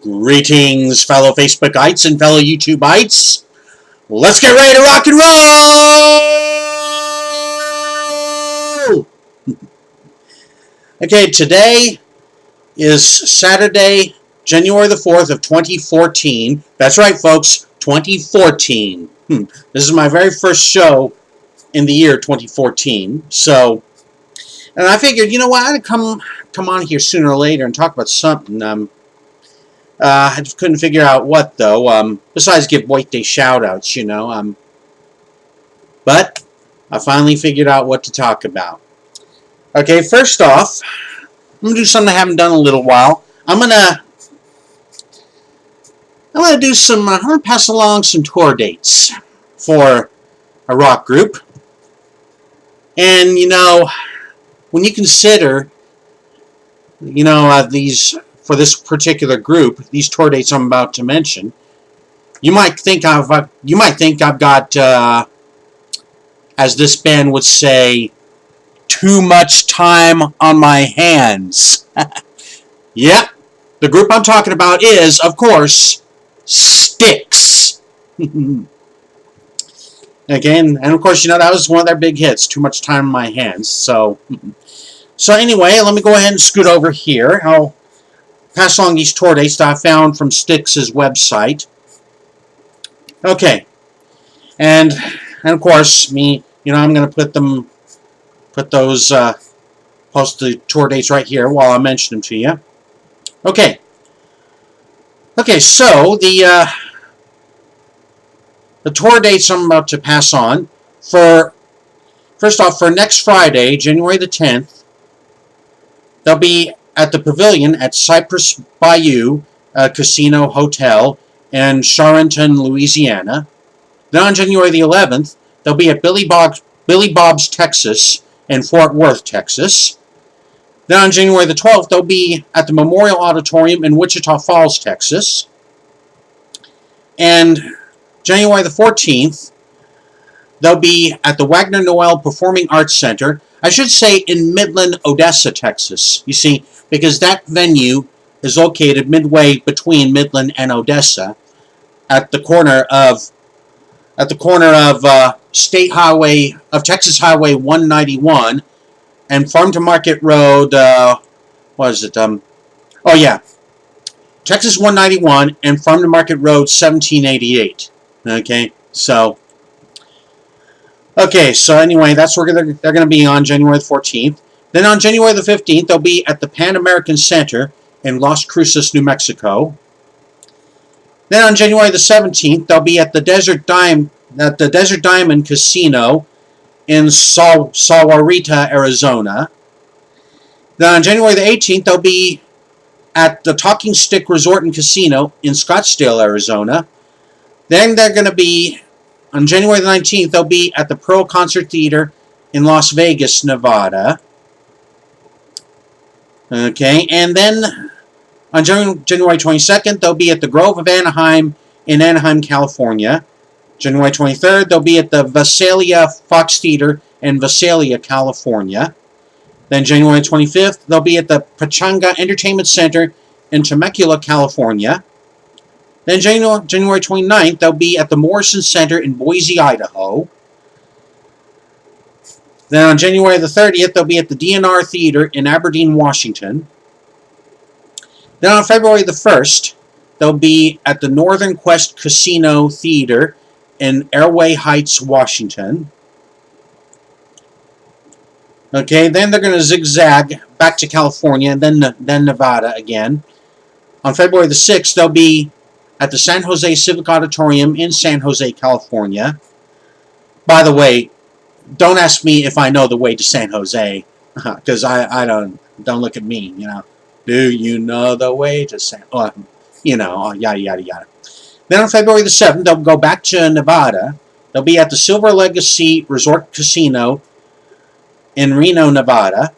Greetings, fellow Facebookites and fellow YouTubeites. Let's get ready to rock and roll! Okay, today is Saturday, January the 4th of 2014. That's right, folks, 2014. This is my very first show in the year 2014. So, and I figured, you know what, I'd come on here sooner or later and talk about something. I just couldn't figure out what, though, besides give White Day shout-outs, you know, but I finally figured out what to talk about. Okay, first off, I'm going to do something I haven't done in a little while. I'm going to pass along some tour dates for a rock group. And, you know, when you consider, you know, for this particular group, these tour dates I'm about to mention, you might think I've got, as this band would say, too much time on my hands. Yep, the group I'm talking about is, of course, Styx. Again, and of course, you know, that was one of their big hits, Too Much Time on My Hands. So anyway, let me go ahead and scoot over here. I'll pass along these tour dates that I found from Styx's website. Okay, and of course, I'm going to post the tour dates right here while I mention them to you. Okay, so the tour dates I'm about to pass on first off, for next Friday, January the 10th, they'll be at the Pavilion at Cypress Bayou Casino Hotel in Charenton, Louisiana. Then on January the 11th, they'll be at Billy Bob's Texas in Fort Worth, Texas. Then on January the 12th, they'll be at the Memorial Auditorium in Wichita Falls, Texas. And January the 14th, they'll be at the Wagner Noel Performing Arts Center, I should say in Midland, Odessa, Texas. You see, because that venue is located midway between Midland and Odessa, at the corner of Texas Highway 191 and Farm to Market Road. Texas 191 and Farm to Market Road 1788. Okay, so anyway, that's where they're going to be on January the 14th. Then on January the 15th, they'll be at the Pan American Center in Las Cruces, New Mexico. Then on January the 17th, they'll be at the Desert Diamond Casino in Sahuarita, Arizona. Then on January the 18th, they'll be at the Talking Stick Resort and Casino in Scottsdale, Arizona. Then they're going to be, on January the 19th, they'll be at the Pearl Concert Theater in Las Vegas, Nevada. Okay, and then on January 22nd, they'll be at the Grove of Anaheim in Anaheim, California. January 23rd, they'll be at the Visalia Fox Theater in Visalia, California. Then January 25th, they'll be at the Pachanga Entertainment Center in Temecula, California. Then January 29th, they'll be at the Morrison Center in Boise, Idaho. Then on January the 30th, they'll be at the DNR Theater in Aberdeen, Washington. Then on February the 1st, they'll be at the Northern Quest Casino Theater in Airway Heights, Washington. Okay, then they're going to zigzag back to California and then Nevada again. On February the 6th, they'll be at the San Jose Civic Auditorium in San Jose, California. By the way, don't ask me if I know the way to San Jose, because I don't look at me, you know. Do you know the way to San... yada, yada, yada. Then on February the 7th, they'll go back to Nevada. They'll be at the Silver Legacy Resort Casino in Reno, Nevada.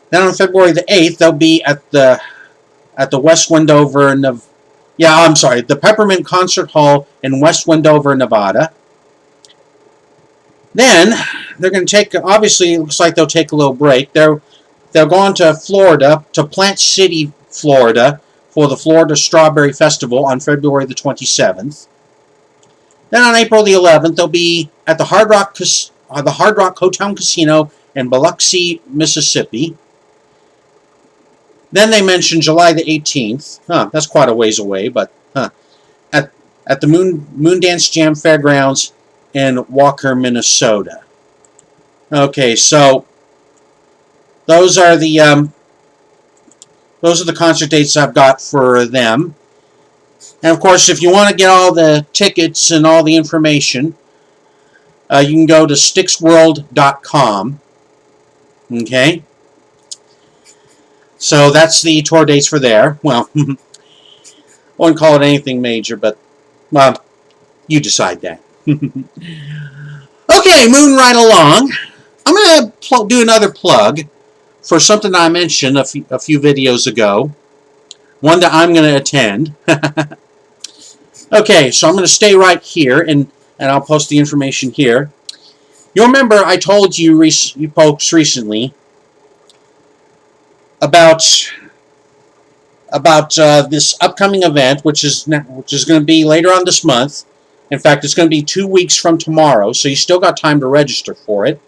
Then on February the 8th, they'll be at the West Wendover, the Peppermint Concert Hall in West Wendover, Nevada. Then they're going to take, obviously, it looks like they'll take a little break. They're going to Florida, to Plant City, Florida, for the Florida Strawberry Festival on February the 27th. Then on April the 11th, they'll be at the Hard Rock Hotel Casino in Biloxi, Mississippi. Then they mentioned July the 18th. That's quite a ways away, but at the Moondance Jam Fairgrounds in Walker, Minnesota. Okay, so those are the concert dates I've got for them. And of course, if you want to get all the tickets and all the information, you can go to styxworld.com. Okay? So that's the tour dates for there. Well, I wouldn't call it anything major, but, well, you decide that. Okay, moving right along. I'm going to do another plug for something I mentioned a few videos ago. One that I'm going to attend. Okay, so I'm going to stay right here, and I'll post the information here. You'll remember I told you folks recently about this upcoming event, which is going to be later on this month. In fact, it's going to be 2 weeks from tomorrow, so you still got time to register for it.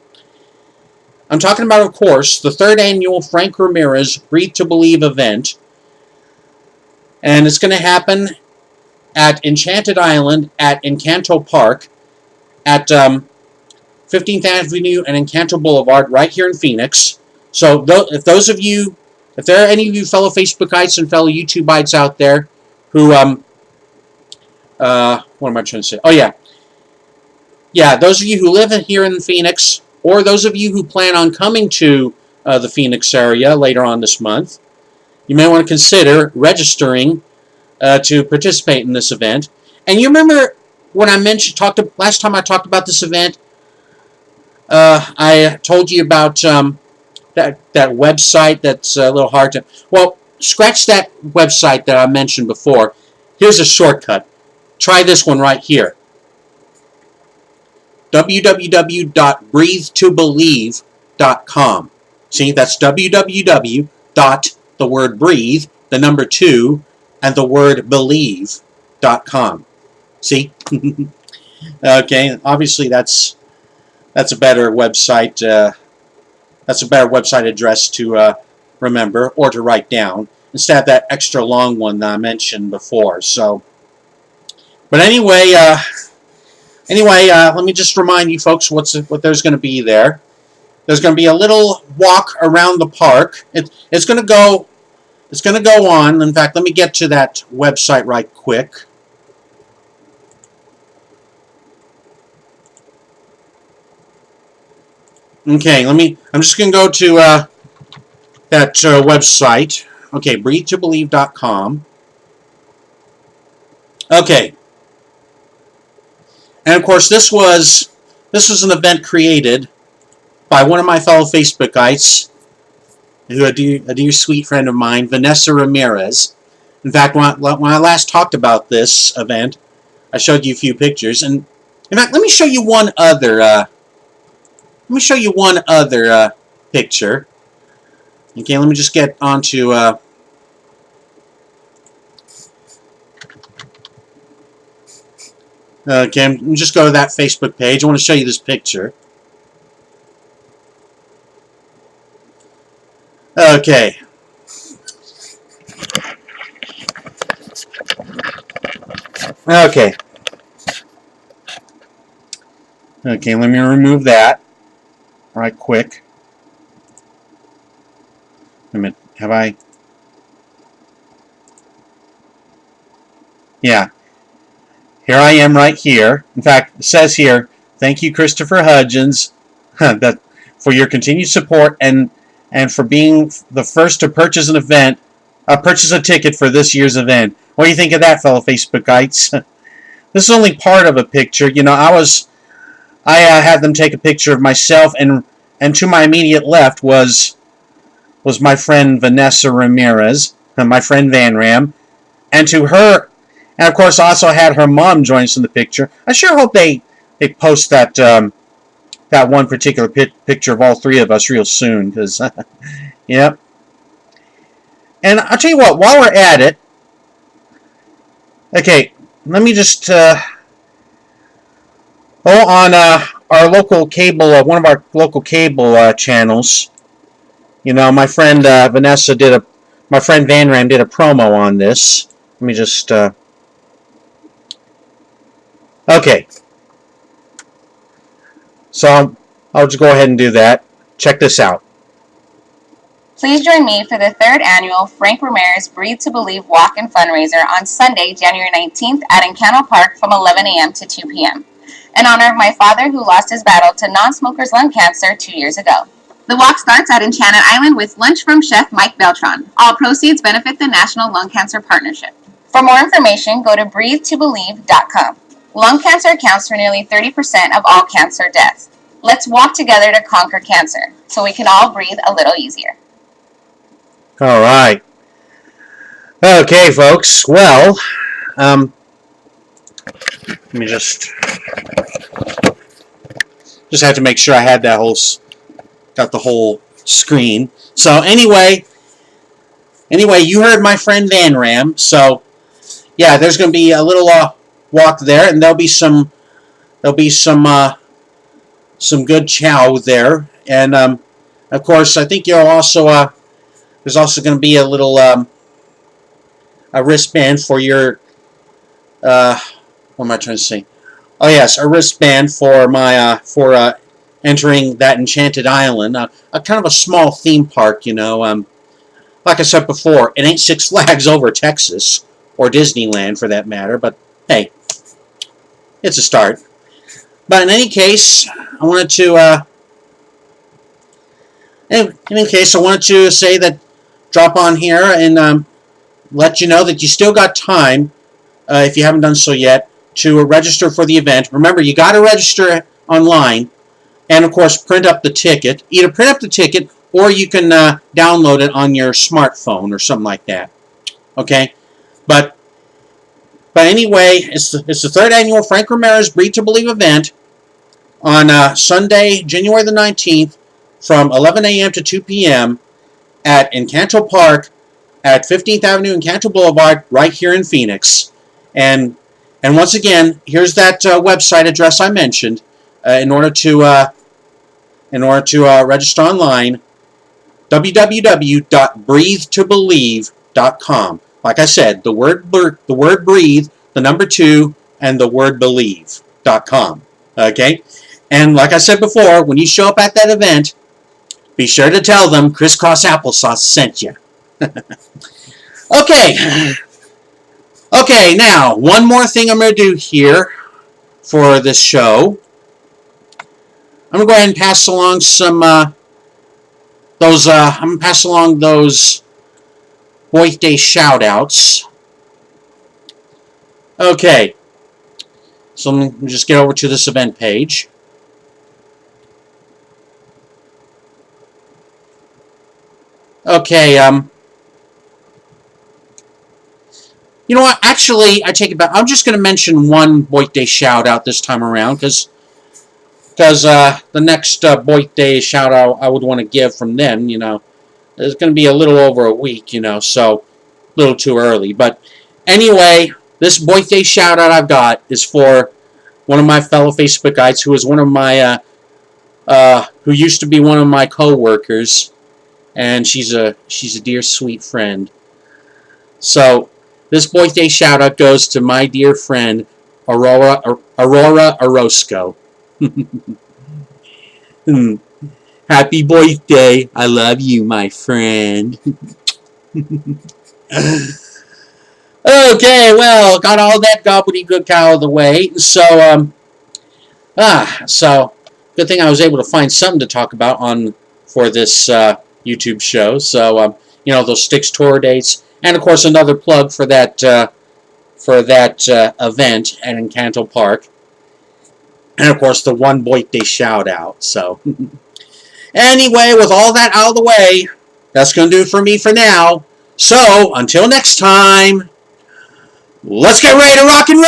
I'm talking about, of course, the 3rd annual Frank Ramirez Breathe to Believe event, and it's going to happen at Enchanted Island at Encanto Park at 15th Avenue and Encanto Boulevard right here in Phoenix. So if there are any of you fellow Facebookites and fellow YouTubeites out there who, what am I trying to say? Oh, yeah. Yeah, those of you who live here in Phoenix, or those of you who plan on coming to the Phoenix area later on this month, you may want to consider registering to participate in this event. And you remember when I last time I talked about this event, I told you about that website that's a little hard to... Well, scratch that website that I mentioned before. Here's a shortcut. Try this one right here. www.breathetobelieve.com. See, that's www. The word breathe, the number 2, and the word believe.com. See? Okay, obviously that's a better website. That's a better website address to remember or to write down instead of that extra long one that I mentioned before. So, but anyway, let me just remind you folks what there's going to be there. There's going to be a little walk around the park. It's going to go on. In fact, let me get to that website right quick. Okay, I'm just going to go to that website. Okay, breathetobelieve.com. Okay. And of course, this was an event created by one of my fellow Facebookites, a dear sweet friend of mine, Vanessa Ramirez. In fact, when I last talked about this event, I showed you a few pictures. And in fact, let me show you one other. Picture. Okay, let me just get onto. Okay, let me just go to that Facebook page. I want to show you this picture. Okay. Okay. Okay, let me remove that right quick. Wait a minute, have I? Yeah. Here I am right here. In fact, it says here, thank you, Christopher Hudgens, for your continued support and for being the first to purchase purchase a ticket for this year's event. What do you think of that, fellow Facebookites? This is only part of a picture. You know, I had them take a picture of myself, and to my immediate left was my friend Vanessa Ramirez, my friend Van Ram, and to her, and of course, I also had her mom join us in the picture. I sure hope they post that that one particular picture of all three of us real soon, because, yep. And I'll tell you what, while we're at it, Okay, let me just on our local cable, one of our local cable channels. You know, my friend my friend Van Ram did a promo on this. Let me just okay. So I'll just go ahead and do that. Check this out. Please join me for the 3rd annual Frank Ramirez Breathe to Believe Walk and Fundraiser on Sunday, January 19th at Encanto Park from 11 a.m. to 2 p.m. in honor of my father who lost his battle to non-smokers lung cancer 2 years ago. The walk starts at Enchanted Island with lunch from Chef Mike Beltran. All proceeds benefit the National Lung Cancer Partnership. For more information, go to breathetobelieve.com. Lung cancer accounts for nearly 30% of all cancer deaths. Let's walk together to conquer cancer so we can all breathe a little easier. All right. Okay, folks. Well, let me just had to make sure I had that got the whole screen. So anyway, you heard my friend Van Ram. So yeah, there's going to be a little walk there, and there'll be some good chow there, and of course I think you'll also there's also going to be a little a wristband for your what am I trying to say? Oh yes, a wristband for my for entering that enchanted island, a kind of a small theme park, you know. Like I said before, it ain't Six Flags over Texas or Disneyland for that matter, but hey, it's a start. But in any case, I wanted to in any case I wanted to say that drop on here and let you know that you still got time if you haven't done so yet to register for the event. Remember, you got to register online. And, of course, print up the ticket. Either print up the ticket or you can download it on your smartphone or something like that. Okay? But anyway, it's the 3rd annual Frank Ramirez Breathe to Believe event on Sunday, January the 19th from 11 a.m. to 2 p.m. at Encanto Park at 15th Avenue and Encanto Boulevard right here in Phoenix. And once again, here's that website address I mentioned in order to register online, www.breathetobelieve.com. Like I said, the word breathe, the number 2, and the word believe.com. Okay? And like I said before, when you show up at that event, be sure to tell them Crisscross Applesauce sent you. Okay. Okay, now, one more thing I'm going to do here for this show. I'm going to go ahead and pass along some I'm going to pass along those birthday shout-outs. Okay. So let me just get over to this event page. Okay, you know what? Actually, I take it back. I'm just going to mention one birthday shout-out this time around, because the next birthday shout-out I would want to give from them, you know, is going to be a little over a week, you know, so a little too early. But anyway, this birthday shout-out I've got is for one of my fellow Facebookites who is one of my, who used to be one of my co-workers, and she's a dear, sweet friend. So this birthday shout-out goes to my dear friend, Aurora Orozco. Happy birthday. I love you, my friend. Okay, well, got all that gobbledygook out of the way. So, so good thing I was able to find something to talk about for this YouTube show. So, you know, those Styx tour dates, and of course another plug for that event at Encanto Park, and of course the one birthday shout out. So, anyway, with all that out of the way, that's going to do it for me for now. So, until next time, let's get ready to rock and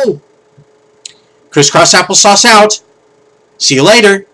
roll! Crisscross Applesauce out. See you later.